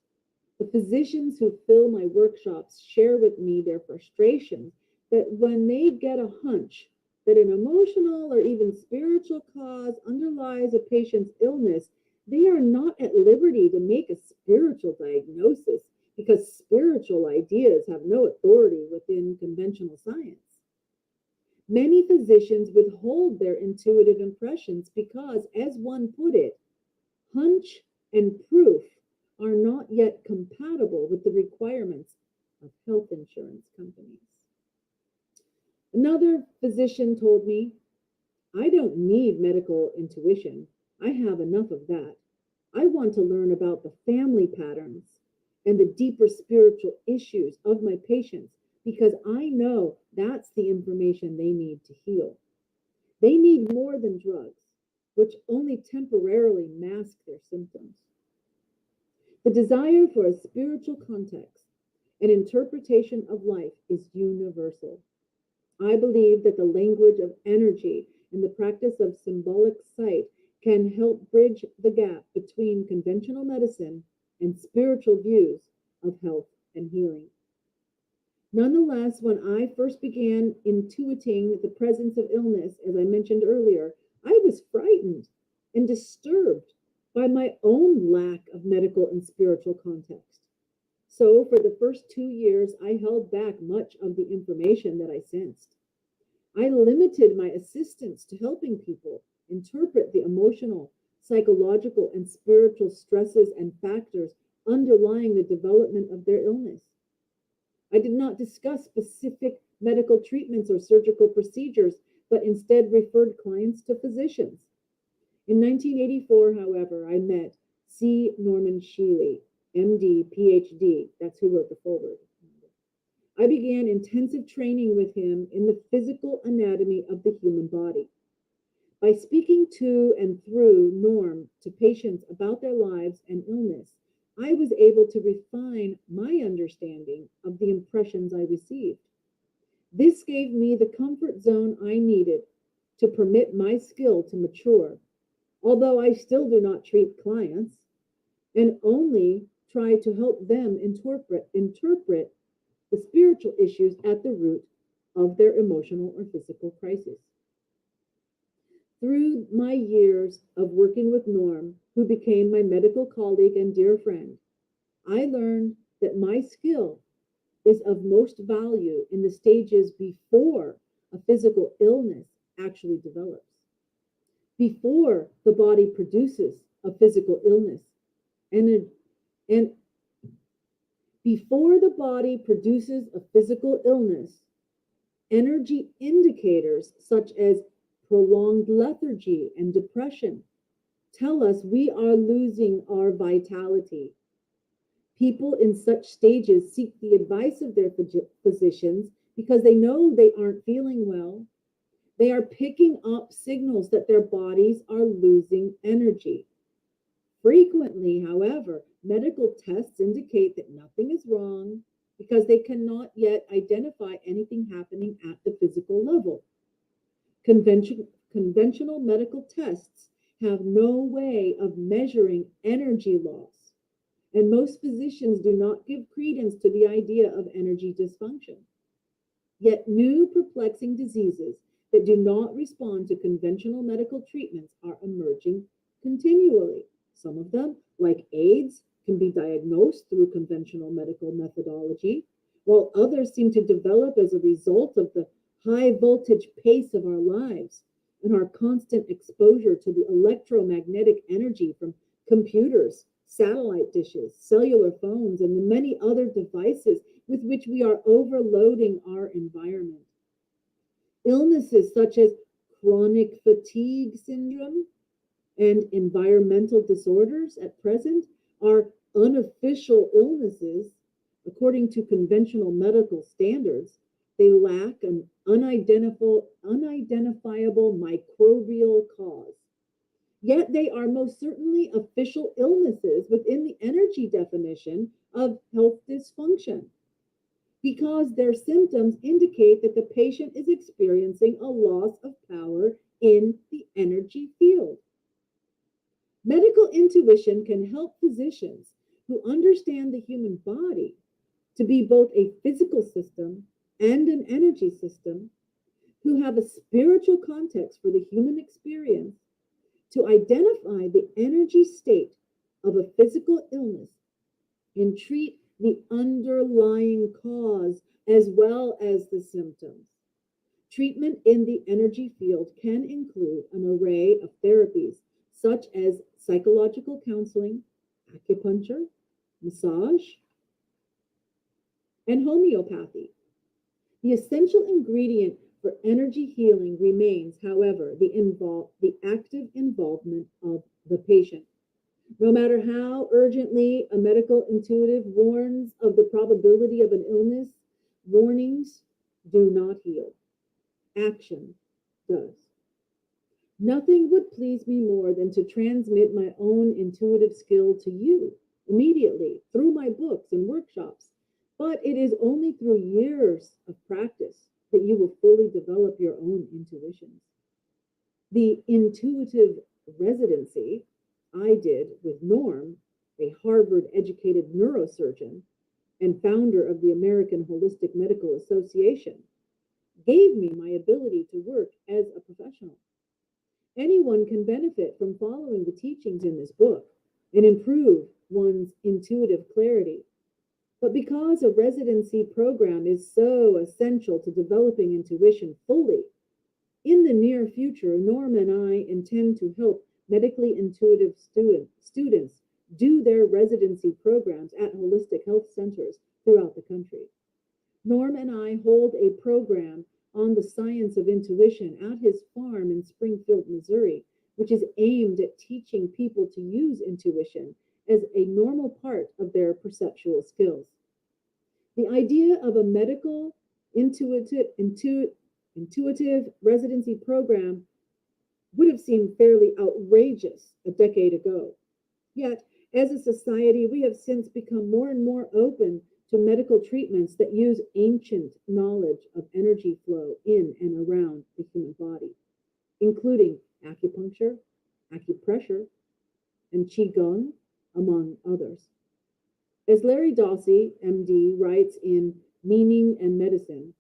The physicians who fill my workshops share with me their frustration that when they get a hunch that an emotional or even spiritual cause underlies a patient's illness, they are not at liberty to make a spiritual diagnosis because spiritual ideas have no authority within conventional science. Many physicians withhold their intuitive impressions because, as one put it, hunch and proof are not yet compatible with the requirements of health insurance companies. Another physician told me, I don't need medical intuition. I have enough of that. I want to learn about the family patterns and the deeper spiritual issues of my patients because I know that's the information they need to heal. They need more than drugs, which only temporarily mask their symptoms. The desire for a spiritual context and interpretation of life is universal. I believe that the language of energy and the practice of symbolic sight can help bridge the gap between conventional medicine and spiritual views of health and healing. Nonetheless, when I first began intuiting the presence of illness, as I mentioned earlier, I was frightened and disturbed by my own lack of medical and spiritual context. So for the first 2 years, I held back much of the information that I sensed. I limited my assistance to helping people interpret the emotional, psychological, and spiritual stresses and factors underlying the development of their illness. I did not discuss specific medical treatments or surgical procedures, but instead referred clients to physicians. In 1984, however, I met C. Norman Shealy, MD, Ph.D. That's who wrote the foreword. I began intensive training with him in the physical anatomy of the human body. By speaking to and through Norm to patients about their lives and illness, I was able to refine my understanding of the impressions I received. This gave me the comfort zone I needed to permit my skill to mature, although I still do not treat clients and only try to help them interpret the spiritual issues at the root of their emotional or physical crisis. Through my years of working with Norm, who became my medical colleague and dear friend, I learned that my skill is of most value in the stages before a physical illness actually develops, before the body produces a physical illness, and before the body produces a physical illness, energy indicators such as prolonged lethargy and depression tell us we are losing our vitality. People in such stages seek the advice of their physicians because they know they aren't feeling well. They are picking up signals that their bodies are losing energy. Frequently, however, medical tests indicate that nothing is wrong because they cannot yet identify anything happening at the physical level. Conventional medical tests have no way of measuring energy loss, and most physicians do not give credence to the idea of energy dysfunction. Yet new perplexing diseases that do not respond to conventional medical treatments are emerging continually. Some of them, like AIDS, can be diagnosed through conventional medical methodology, while others seem to develop as a result of the high voltage pace of our lives and our constant exposure to the electromagnetic energy from computers, satellite dishes, cellular phones, and the many other devices with which we are overloading our environment. Illnesses such as chronic fatigue syndrome and environmental disorders at present are unofficial illnesses. According to conventional medical standards, they lack an unidentifiable microbial cause. Yet they are most certainly official illnesses within the energy definition of health dysfunction, because their symptoms indicate that the patient is experiencing a loss of power in the energy field. Medical intuition can help physicians who understand the human body to be both a physical system and an energy system, who have a spiritual context for the human experience, to identify the energy state of a physical illness and treat the underlying cause as well as the symptoms. Treatment in the energy field can include an array of therapies such as psychological counseling, acupuncture, massage, and homeopathy. The essential ingredient for energy healing remains, however, the active involvement of the patient. No matter how urgently a medical intuitive warns of the probability of an illness, warnings do not heal. Action does. Nothing would please me more than to transmit my own intuitive skill to you immediately through my books and workshops, but it is only through years of practice that you will fully develop your own intuitions. The intuitive residency I did with Norm, a Harvard-educated neurosurgeon and founder of the American Holistic Medical Association, gave me my ability to work as a professional. Anyone can benefit from following the teachings in this book and improve one's intuitive clarity. But because a residency program is so essential to developing intuition fully, in the near future, Norm and I intend to help medically intuitive students do their residency programs at holistic health centers throughout the country. Norm and I hold a program on the science of intuition at his farm in Springfield, Missouri, which is aimed at teaching people to use intuition as a normal part of their perceptual skills. The idea of a medical intuitive residency program would have seemed fairly outrageous a decade ago. Yet, as a society, we have since become more and more open to medical treatments that use ancient knowledge of energy flow in and around the human body, including acupuncture, acupressure, and qigong, among others. As Larry Dossey, MD, writes in Meaning and Medicine,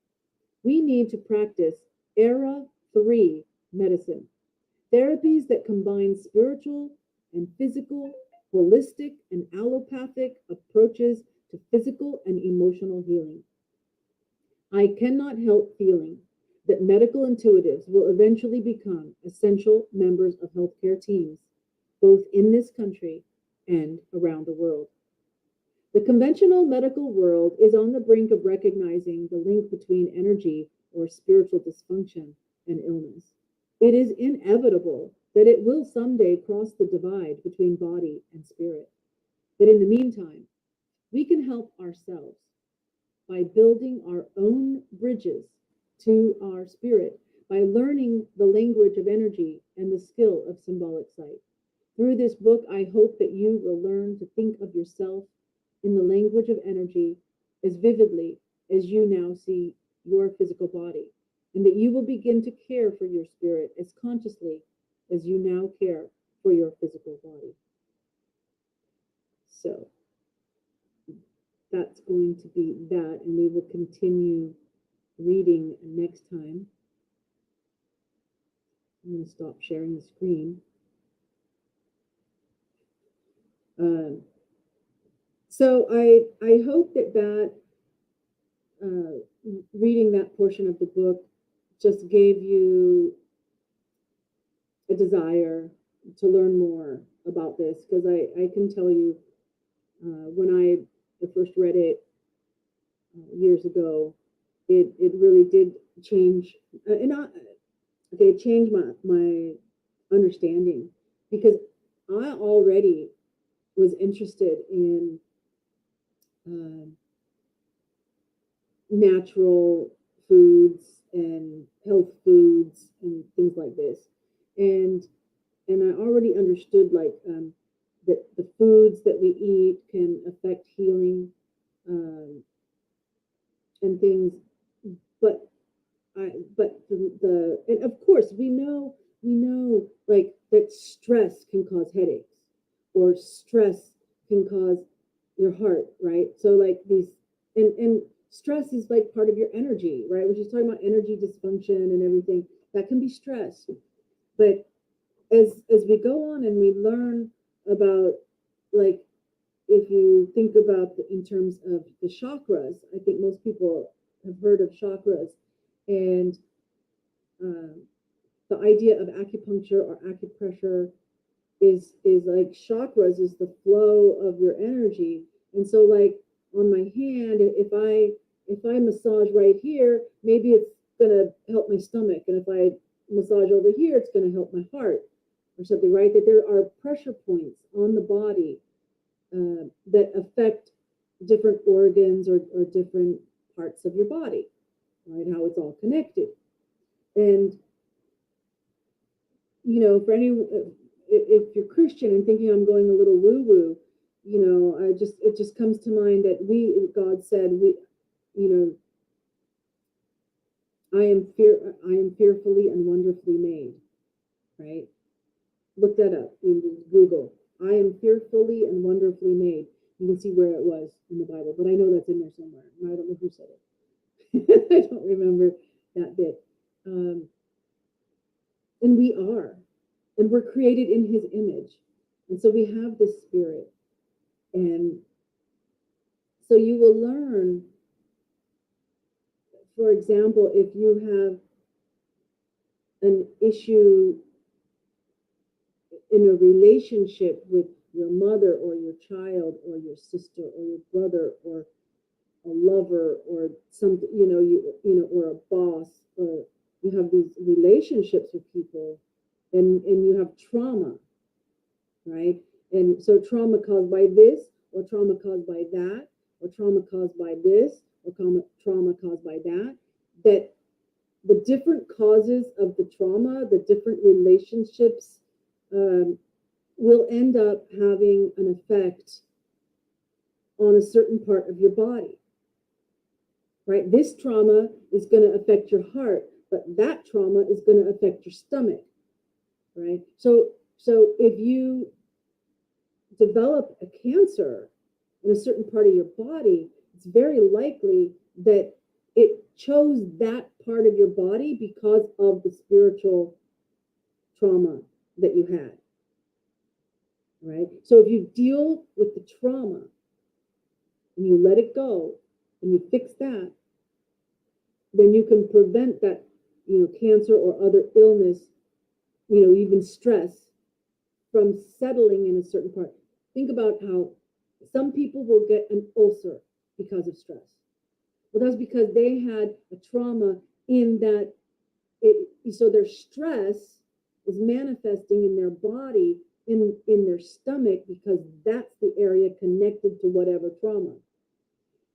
we need to practice Era 3 medicine, therapies that combine spiritual and physical, holistic and allopathic approaches to physical and emotional healing. I cannot help feeling that medical intuitives will eventually become essential members of healthcare teams, both in this country and around the world. The conventional medical world is on the brink of recognizing the link between energy or spiritual dysfunction and illness. It is inevitable that it will someday cross the divide between body and spirit. But in the meantime, we can help ourselves by building our own bridges to our spirit, by learning the language of energy and the skill of symbolic sight. Through this book, I hope that you will learn to think of yourself in the language of energy as vividly as you now see your physical body, and that you will begin to care for your spirit as consciously as you now care for your physical body. So that's going to be that, and we will continue reading next time. I'm going to stop sharing the screen. So I hope that reading that portion of the book just gave you a desire to learn more about this, because I can tell you when I first read it years ago, it really did change, it changed my understanding, because I already was interested in natural foods and health foods and things like this, and I already understood that the foods that we eat can affect healing and things, but and of course we know like that stress can cause headaches, or stress can cause your heart, right? So like these, and stress is like part of your energy, right? We're just talking about energy dysfunction and everything that can be stress. But as we go on and we learn about, like, if you think about in terms of the chakras, I think most people have heard of chakras, and the idea of acupuncture or acupressure is like chakras is the flow of your energy. And so like on my hand, if I massage right here, maybe it's gonna help my stomach, and if I massage over here, it's gonna help my heart or something, right? That there are pressure points on the body that affect different organs or different parts of your body, right? How it's all connected. And you know, for any, if you're Christian and thinking I'm going a little woo-woo, you know, it just comes to mind that God said, you know, I am fearfully and wonderfully made, right? Look that up in Google. I am fearfully and wonderfully made. You can see where it was in the Bible, but I know that's in there somewhere. I don't know who said it. I don't remember that bit. And we are, and we're created in His image. And so we have this spirit. And so you will learn, for example, if you have an issue in a relationship with your mother or your child or your sister or your brother or a lover or something, you know, or a boss, or you have these relationships with people, and you have trauma, right? And so trauma caused by this, or trauma caused by that, or trauma caused by this, or trauma caused by that, that the different causes of the trauma, the different relationships, will end up having an effect on a certain part of your body, right? This trauma is going to affect your heart, but that trauma is going to affect your stomach, right? So if you develop a cancer in a certain part of your body, it's very likely that it chose that part of your body because of the spiritual trauma that you had, right? So if you deal with the trauma and you let it go and you fix that, then you can prevent that, cancer or other illness, even stress from settling in a certain part. Think about how some people will get an ulcer because of stress. Well, that's because they had a trauma in that, so their stress is manifesting in their body, in their stomach, because that's the area connected to whatever trauma.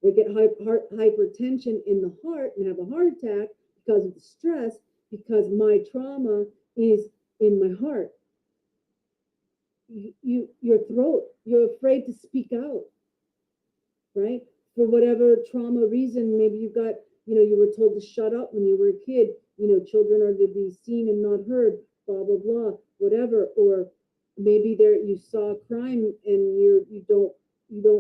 They get hypertension in the heart and have a heart attack because of the stress, because my trauma is in my heart. Your throat, you're afraid to speak out, right? For whatever trauma reason, maybe you got, you were told to shut up when you were a kid, children are to be seen and not heard, blah, blah, blah, whatever. Or maybe you saw a crime and you don't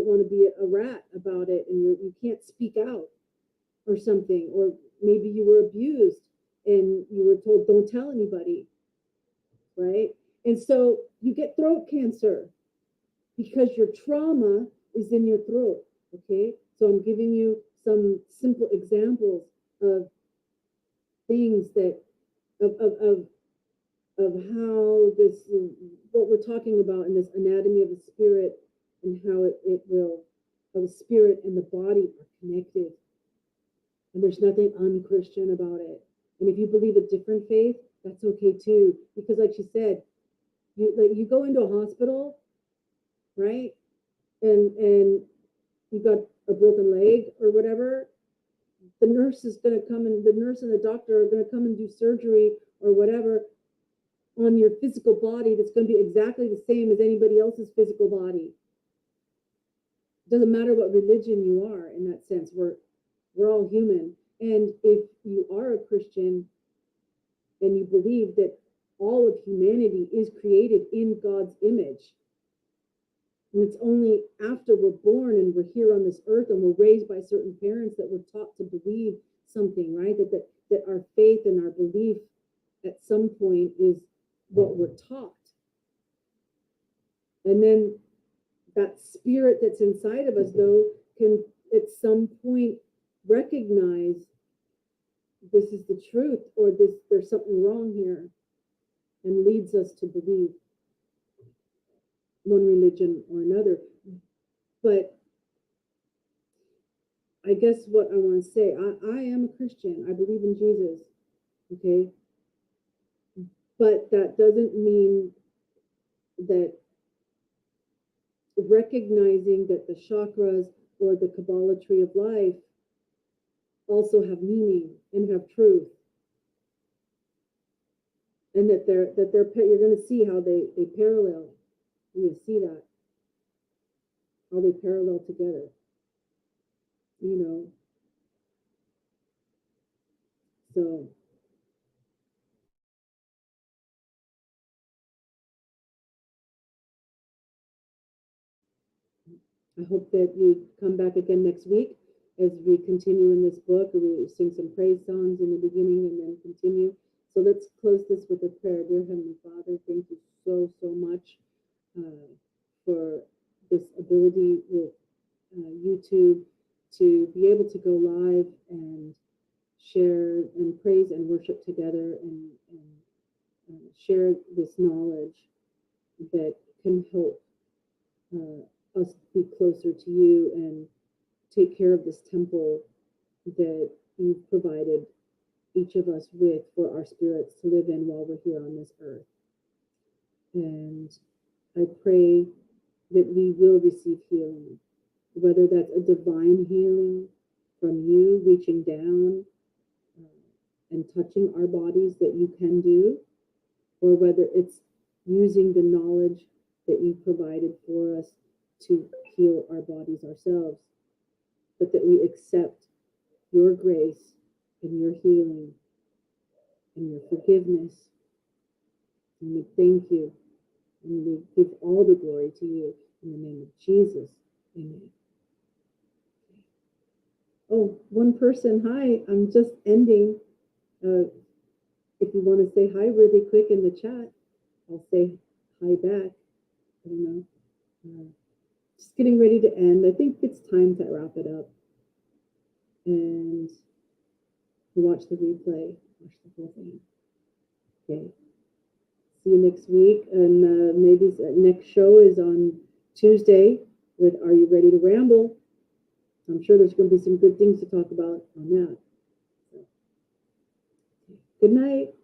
want to be a rat about it, and you can't speak out or something. Or maybe you were abused and you were told, don't tell anybody, right? And so you get throat cancer because your trauma is in your throat, okay? So I'm giving you some simple examples of things that, of how this, what we're talking about in this anatomy of the spirit, and how how the spirit and the body are connected. And there's nothing unchristian about it. And if you believe a different faith, that's okay too. Because like she said, you go into a hospital, right? And you got a broken leg or whatever, the nurse is going to come, and the nurse and the doctor are going to come and do surgery or whatever on your physical body that's going to be exactly the same as anybody else's physical body. It doesn't matter what religion you are in that sense. We're all human. And if you are a Christian and you believe that all of humanity is created in God's image, and it's only after we're born and we're here on this earth and we're raised by certain parents that we're taught to believe something, right? That our faith and our belief at some point is what we're taught. And then that spirit that's inside of us, though, can at some point recognize this is the truth, or there's something wrong here, and leads us to believe one religion or another. But I guess what I want to say, I am a Christian. I believe in Jesus, okay? But that doesn't mean that recognizing that the chakras or the Kabbalah tree of life also have meaning and have truth. And that you're going to see how they parallel. You're going to see that, how they parallel together. So I hope that you come back again next week as we continue in this book. We sing some praise songs in the beginning and then continue. So let's close this with a prayer. Dear Heavenly Father, thank you so much for this ability with YouTube to be able to go live and share and praise and worship together, and share this knowledge that can help us be closer to you and take care of this temple that you've provided each of us with for our spirits to live in while we're here on this earth. And I pray that we will receive healing, whether that's a divine healing from you reaching down and touching our bodies that you can do, or whether it's using the knowledge that you provided for us to heal our bodies ourselves, but that we accept your grace and your healing and your forgiveness. And we thank you. And we give all the glory to you in the name of Jesus. Amen. Oh, one person. Hi, I'm just ending. If you want to say hi really quick in the chat, I'll say hi back. I don't know. Just getting ready to end. I think it's time to wrap it up. And watch the replay. Watch the whole thing. Okay. See you next week. And maybe next show is on Tuesday with Are You Ready to Ramble? I'm sure there's going to be some good things to talk about on that. So, good night.